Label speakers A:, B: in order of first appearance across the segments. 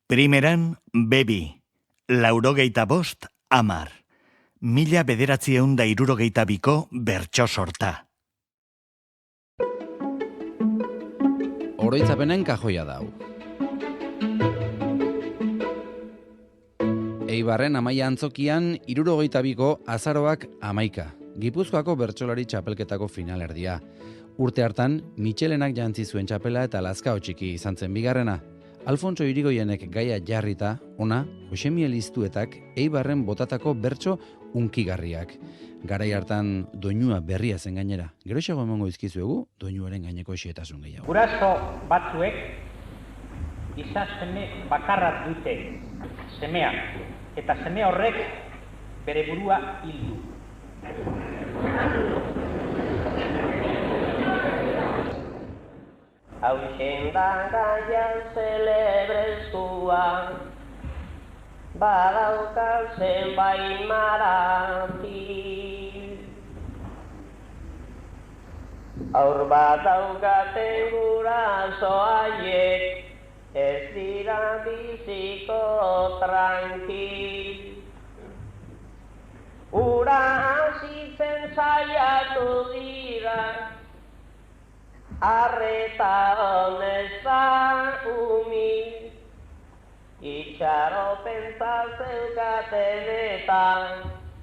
A: Primeran, bebi, 85, 10. 1962ko bertso sorta.
B: Oroitzapenen kajoia da hau. Eibarren Amaia Antzokian 72ko azaroak 11. Gipuzkoako bertsolari txapelketako finalerdia. Urte hartan, Michelenak jantzi zuen txapela eta Lazkao txiki izan zen bigarrena. Alfonso Irigoienek gaia jarrita, ona, Josemi Liztuetak Eibarren botatako bertso unkigarriak. Garai hartan doinua berria zen gainera. Geroxago emango izkizuegu, doinuaren gaineko xehetasun gehiago.
C: Guraso batzuek izaseme bakarra dute semea, eta seme horrek bere burua hildu. Hauxen da gaian zelebreztua, badaukan zenbait marati. Aur bat daukaten guraso haiek, ez dira biziko tranquil. Ura hasitzen saiatu dira, arreta honezan umil. Itxaropentza zeukaten eta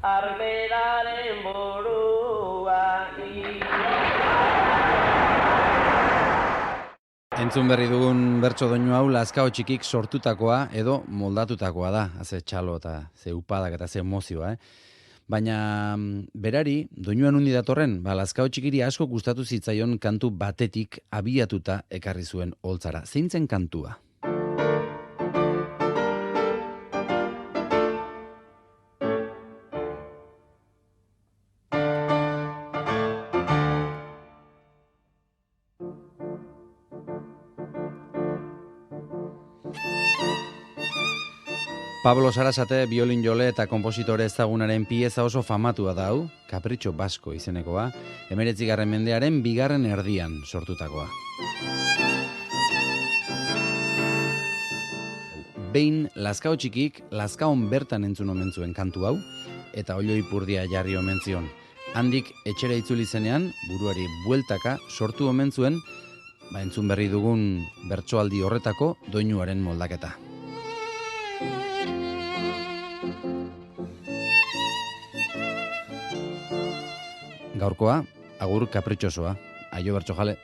C: arberaren burua
B: Entzun berri dugun bertso doinu hau Lazkao txikik sortutakoa edo moldatutakoa da. Ze txalo eta ze upadak eta ze emozioa, Baina berari, doinuan undi datorren, Lazkao txikiri asko gustatu zitzaion kantu batetik abiatuta ekarri zuen holtzara. Zein zen kantua? Pablo Sarasate biolin jole eta konpositore ezagunaren pieza oso famatua da hau, Kapritxo Basko izenekoa, 19. mendearen bigarren erdian sortutakoa. Behin Lazkao txikik Lazkaon bertan entzun omen zuen kantu hau, eta Oilo Ipurdia jarri omen zion. Handik etxera itzuli zenean, buruari bueltaka sortu omen zuen, entzun berri dugun bertsoaldi horretako doinuaren moldaketa. Gaurkoa, agur kapritxosoa. Aio bertso jale.